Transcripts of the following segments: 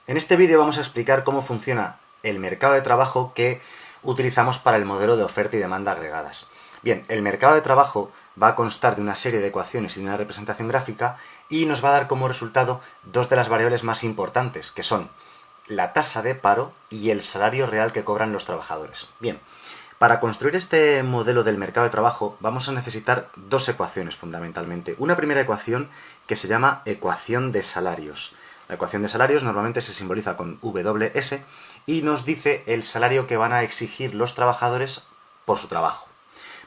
En este vídeo vamos a explicar cómo funciona el mercado de trabajo que utilizamos para el modelo de oferta y demanda agregadas. Bien, el mercado de trabajo va a constar de una serie de ecuaciones y de una representación gráfica y nos va a dar como resultado dos de las variables más importantes, que son la tasa de paro y el salario real que cobran los trabajadores. Bien, para construir este modelo del mercado de trabajo vamos a necesitar dos ecuaciones fundamentalmente. Una primera ecuación que se llama ecuación de salarios. La ecuación de salarios normalmente se simboliza con WS y nos dice el salario que van a exigir los trabajadores por su trabajo.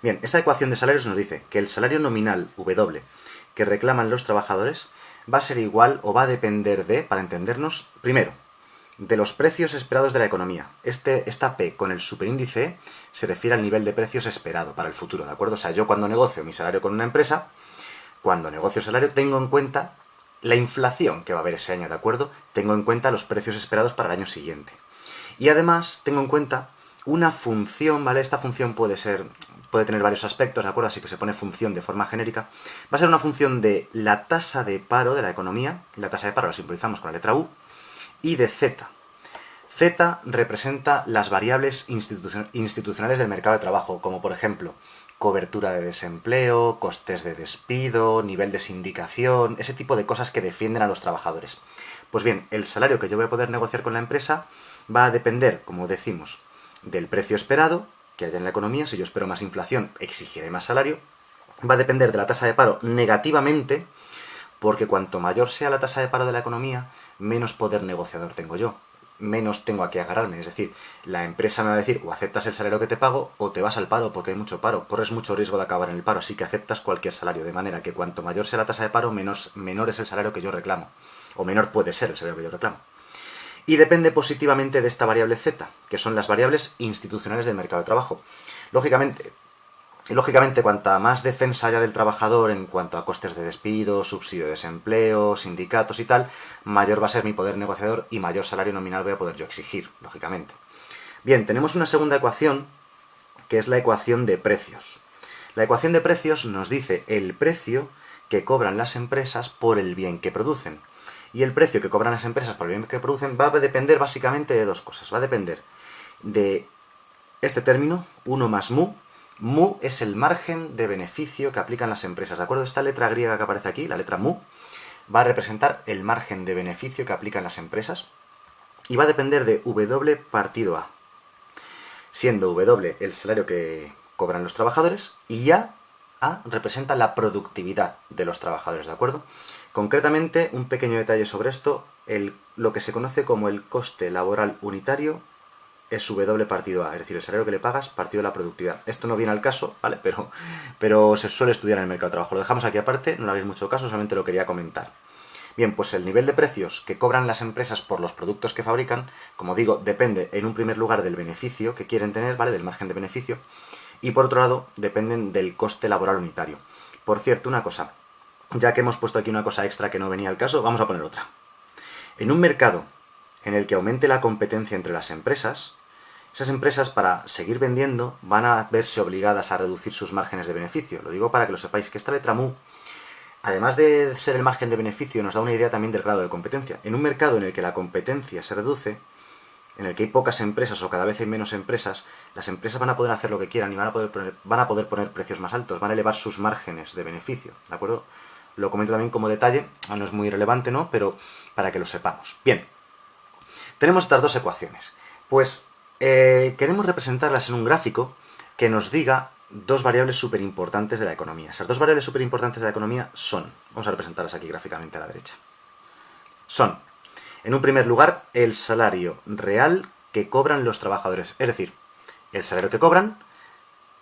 Bien, esta ecuación de salarios nos dice que el salario nominal W que reclaman los trabajadores va a ser igual o va a depender de, para entendernos, primero, de los precios esperados de la economía. Esta P con el superíndice E se refiere al nivel de precios esperado para el futuro, ¿de acuerdo? O sea, yo cuando negocio mi salario con una empresa, cuando negocio salario tengo en cuenta la inflación que va a haber ese año, ¿de acuerdo? Tengo en cuenta los precios esperados para el año siguiente. Y además tengo en cuenta una función, ¿vale? Esta función puede tener varios aspectos, ¿de acuerdo? Así que se pone función de forma genérica. Va a ser una función de la tasa de paro de la economía, la tasa de paro la simbolizamos con la letra U, y de Z. Z representa las variables institucionales del mercado de trabajo, como por ejemplo cobertura de desempleo, costes de despido, nivel de sindicación, ese tipo de cosas que defienden a los trabajadores. Pues bien, el salario que yo voy a poder negociar con la empresa va a depender, como decimos, del precio esperado que haya en la economía. Si yo espero más inflación, exigiré más salario. Va a depender de la tasa de paro negativamente, porque cuanto mayor sea la tasa de paro de la economía, menos poder negociador tengo yo, menos tengo a qué agarrarme. Es decir, la empresa me va a decir, o aceptas el salario que te pago, o te vas al paro porque hay mucho paro, corres mucho riesgo de acabar en el paro, así que aceptas cualquier salario, de manera que cuanto mayor sea la tasa de paro, menor es el salario que yo reclamo, o menor puede ser el salario que yo reclamo. Y depende positivamente de esta variable Z, que son las variables institucionales del mercado de trabajo. Lógicamente, cuanta más defensa haya del trabajador en cuanto a costes de despido, subsidio de desempleo, sindicatos y tal, mayor va a ser mi poder negociador y mayor salario nominal voy a poder yo exigir, lógicamente. Bien, tenemos una segunda ecuación, que es la ecuación de precios. La ecuación de precios nos dice el precio que cobran las empresas por el bien que producen. Y el precio que cobran las empresas por el bien que producen va a depender básicamente de dos cosas. Va a depender de este término, 1 más mu. Mu es el margen de beneficio que aplican las empresas, ¿de acuerdo? Esta letra griega que aparece aquí, la letra mu, va a representar el margen de beneficio que aplican las empresas y va a depender de W partido A, siendo W el salario que cobran los trabajadores y A representa la productividad de los trabajadores, ¿de acuerdo? Concretamente, un pequeño detalle sobre esto, lo que se conoce como el coste laboral unitario es W partido A, es decir, el salario que le pagas partido de la productividad. Esto no viene al caso, ¿vale? Pero se suele estudiar en el mercado de trabajo. Lo dejamos aquí aparte, no le hagáis mucho caso, solamente lo quería comentar. Bien, pues el nivel de precios que cobran las empresas por los productos que fabrican, como digo, depende en un primer lugar del beneficio que quieren tener, ¿vale? Del margen de beneficio. Y por otro lado, dependen del coste laboral unitario. Por cierto, una cosa, ya que hemos puesto aquí una cosa extra que no venía al caso, vamos a poner otra. En un mercado en el que aumente la competencia entre las empresas, esas empresas, para seguir vendiendo, van a verse obligadas a reducir sus márgenes de beneficio. Lo digo para que lo sepáis, que esta letra mu, además de ser el margen de beneficio, nos da una idea también del grado de competencia. En un mercado en el que la competencia se reduce, en el que hay pocas empresas o cada vez hay menos empresas, las empresas van a poder hacer lo que quieran y van a poder poner precios más altos, van a elevar sus márgenes de beneficio, ¿de acuerdo? Lo comento también como detalle, no es muy relevante, ¿no? Pero para que lo sepamos. Bien, tenemos estas dos ecuaciones. Pues queremos representarlas en un gráfico que nos diga dos variables súper importantes de la economía. Esas dos variables súper importantes de la economía son, vamos a representarlas aquí gráficamente a la derecha, son, en un primer lugar, el salario real que cobran los trabajadores, es decir, el salario que cobran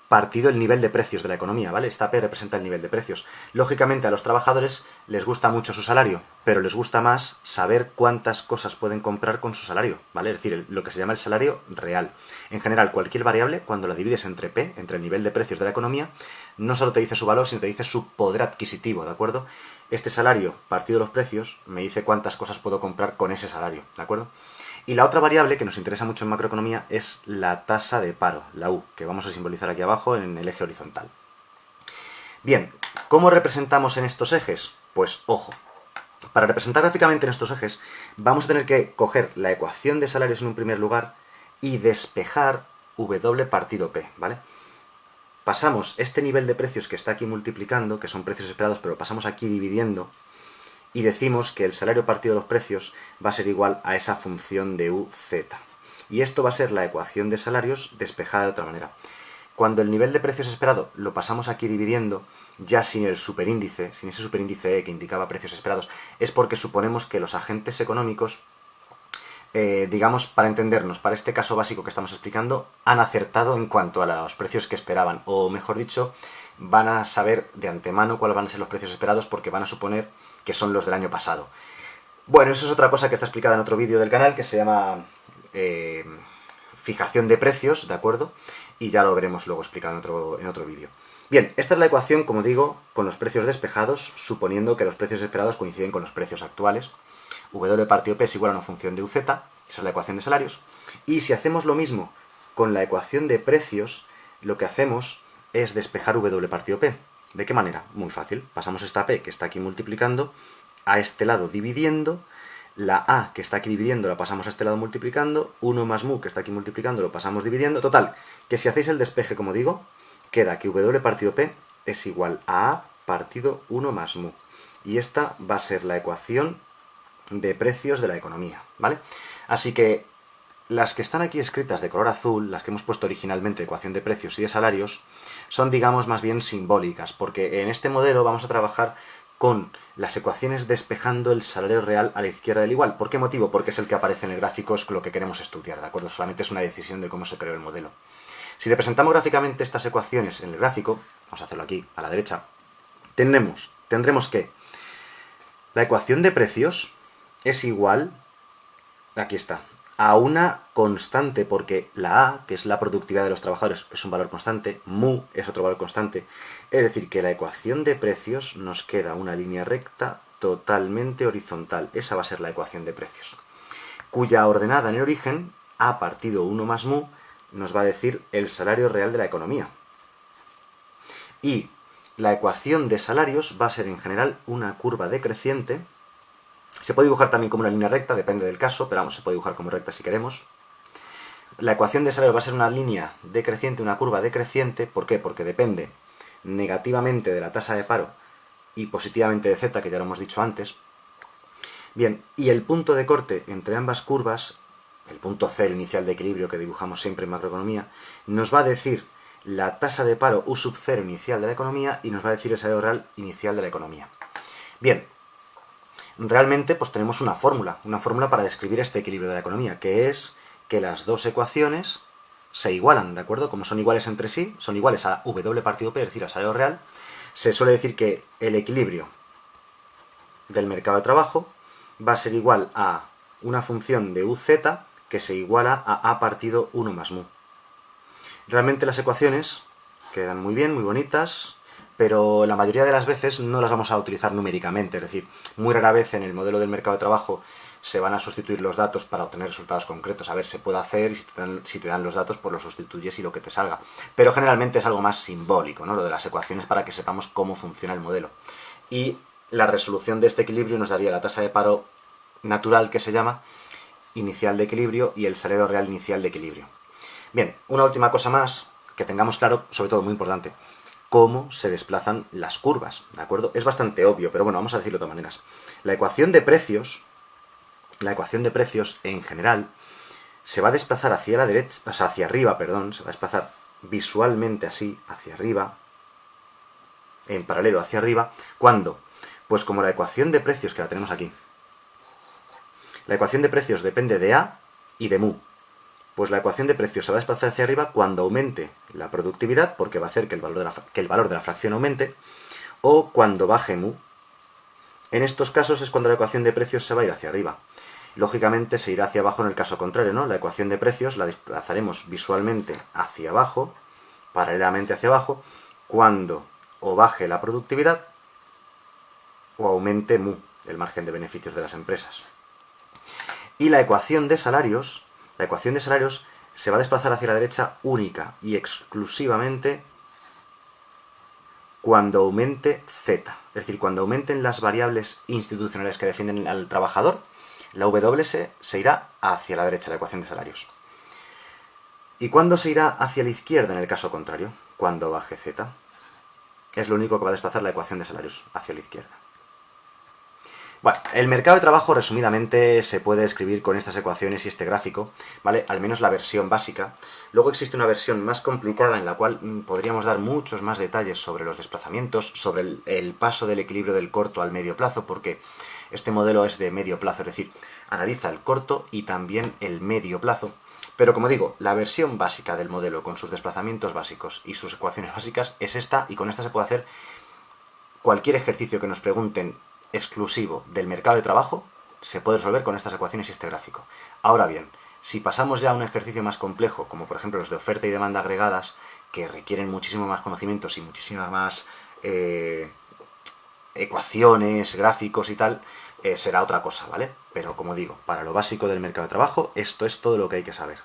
partido el nivel de precios de la economía, ¿vale? Esta P representa el nivel de precios. Lógicamente a los trabajadores les gusta mucho su salario, pero les gusta más saber cuántas cosas pueden comprar con su salario, ¿vale? Es decir, lo que se llama el salario real. En general, cualquier variable, cuando la divides entre P, entre el nivel de precios de la economía, no solo te dice su valor, sino te dice su poder adquisitivo, ¿de acuerdo? Este salario partido de los precios me dice cuántas cosas puedo comprar con ese salario, ¿de acuerdo? Y la otra variable que nos interesa mucho en macroeconomía es la tasa de paro, la U, que vamos a simbolizar aquí abajo en el eje horizontal. Bien, ¿cómo representamos en estos ejes? Pues ojo, para representar gráficamente en estos ejes vamos a tener que coger la ecuación de salarios en un primer lugar y despejar W partido P, ¿vale? Pasamos este nivel de precios que está aquí multiplicando, que son precios esperados, pero pasamos aquí dividiendo, y decimos que el salario partido de los precios va a ser igual a esa función de UZ. Y esto va a ser la ecuación de salarios despejada de otra manera. Cuando el nivel de precios esperado lo pasamos aquí dividiendo, ya sin el superíndice, sin ese superíndice E que indicaba precios esperados, es porque suponemos que los agentes económicos, digamos, para entendernos, para este caso básico que estamos explicando, han acertado en cuanto a los precios que esperaban, o mejor dicho, van a saber de antemano cuáles van a ser los precios esperados porque van a suponer que son los del año pasado. Bueno, eso es otra cosa que está explicada en otro vídeo del canal que se llama fijación de precios, ¿de acuerdo? Y ya lo veremos luego explicado en otro vídeo. Bien, esta es la ecuación, como digo, con los precios despejados, suponiendo que los precios esperados coinciden con los precios actuales. W partido P es igual a una función de UZ, esa es la ecuación de salarios. Y si hacemos lo mismo con la ecuación de precios, lo que hacemos es despejar W partido P. ¿De qué manera? Muy fácil. Pasamos esta P que está aquí multiplicando, a este lado dividiendo, la A que está aquí dividiendo la pasamos a este lado multiplicando, 1 más mu que está aquí multiplicando lo pasamos dividiendo. Total, que si hacéis el despeje, como digo, queda que W partido P es igual a A partido 1 más mu. Y esta va a ser la ecuación de precios de la economía, ¿vale? Así que las que están aquí escritas de color azul, las que hemos puesto originalmente, ecuación de precios y de salarios, son, digamos, más bien simbólicas, porque en este modelo vamos a trabajar con las ecuaciones despejando el salario real a la izquierda del igual. ¿Por qué motivo? Porque es el que aparece en el gráfico, es lo que queremos estudiar, ¿de acuerdo? Solamente es una decisión de cómo se creó el modelo. Si representamos gráficamente estas ecuaciones en el gráfico, vamos a hacerlo aquí, a la derecha, tendremos que la ecuación de precios es igual, aquí está, a una constante, porque la A, que es la productividad de los trabajadores, es un valor constante, mu es otro valor constante, es decir, que la ecuación de precios nos queda una línea recta totalmente horizontal. Esa va a ser la ecuación de precios, cuya ordenada en el origen, A partido 1 más mu, nos va a decir el salario real de la economía. Y la ecuación de salarios va a ser en general una curva decreciente. Se puede dibujar también como una línea recta, depende del caso, pero vamos, se puede dibujar como recta si queremos. La ecuación de salarios va a ser una línea decreciente, una curva decreciente. ¿Por qué? Porque depende negativamente de la tasa de paro y positivamente de Z, que ya lo hemos dicho antes. Bien, y el punto de corte entre ambas curvas, el punto cero inicial de equilibrio que dibujamos siempre en macroeconomía, nos va a decir la tasa de paro U sub 0 inicial de la economía y nos va a decir el salario real inicial de la economía. Bien, realmente pues tenemos una fórmula para describir este equilibrio de la economía, que es que las dos ecuaciones se igualan, ¿de acuerdo? Como son iguales entre sí, son iguales a W partido P, es decir, al salario real, se suele decir que el equilibrio del mercado de trabajo va a ser igual a una función de UZ que se iguala a A partido 1 más mu. Realmente las ecuaciones quedan muy bien, muy bonitas, pero la mayoría de las veces no las vamos a utilizar numéricamente, es decir, muy rara vez en el modelo del mercado de trabajo se van a sustituir los datos para obtener resultados concretos. A ver, se puede hacer y si te dan los datos, pues los sustituyes y lo que te salga. Pero generalmente es algo más simbólico, ¿no? Lo de las ecuaciones para que sepamos cómo funciona el modelo. Y la resolución de este equilibrio nos daría la tasa de paro natural, que se llama, inicial de equilibrio, y el salario real inicial de equilibrio. Bien, una última cosa más, que tengamos claro, sobre todo muy importante, cómo se desplazan las curvas, ¿de acuerdo? Es bastante obvio, pero bueno, vamos a decirlo de todas maneras. La ecuación de precios en general se va a desplazar hacia la derecha, o sea, hacia arriba, perdón, se va a desplazar visualmente así, hacia arriba, en paralelo hacia arriba. ¿Cuándo? Pues como la ecuación de precios, que la tenemos aquí. La ecuación de precios depende de A y de mu. Pues la ecuación de precios se va a desplazar hacia arriba cuando aumente la productividad, porque va a hacer que el valor de la fracción aumente, o cuando baje mu. En estos casos es cuando la ecuación de precios se va a ir hacia arriba. Lógicamente se irá hacia abajo en el caso contrario, ¿no? La ecuación de precios la desplazaremos visualmente hacia abajo, paralelamente hacia abajo, cuando o baje la productividad o aumente mu, el margen de beneficios de las empresas. Y la ecuación de salarios se va a desplazar hacia la derecha única y exclusivamente cuando aumente Z. Es decir, cuando aumenten las variables institucionales que defienden al trabajador, La W se irá hacia la derecha, la ecuación de salarios. ¿Y cuándo se irá hacia la izquierda en el caso contrario? Cuando baje Z. Es lo único que va a desplazar la ecuación de salarios hacia la izquierda. Bueno, el mercado de trabajo resumidamente se puede escribir con estas ecuaciones y este gráfico, ¿vale? Al menos la versión básica. Luego existe una versión más complicada en la cual podríamos dar muchos más detalles sobre los desplazamientos, sobre el paso del equilibrio del corto al medio plazo, porque este modelo es de medio plazo, es decir, analiza el corto y también el medio plazo. Pero como digo, la versión básica del modelo con sus desplazamientos básicos y sus ecuaciones básicas es esta, y con esta se puede hacer cualquier ejercicio que nos pregunten exclusivo del mercado de trabajo, se puede resolver con estas ecuaciones y este gráfico. Ahora bien, si pasamos ya a un ejercicio más complejo, como por ejemplo los de oferta y demanda agregadas, que requieren muchísimo más conocimientos y muchísimas más ecuaciones, gráficos y tal, será otra cosa, ¿vale? Pero como digo, para lo básico del mercado de trabajo, esto es todo lo que hay que saber.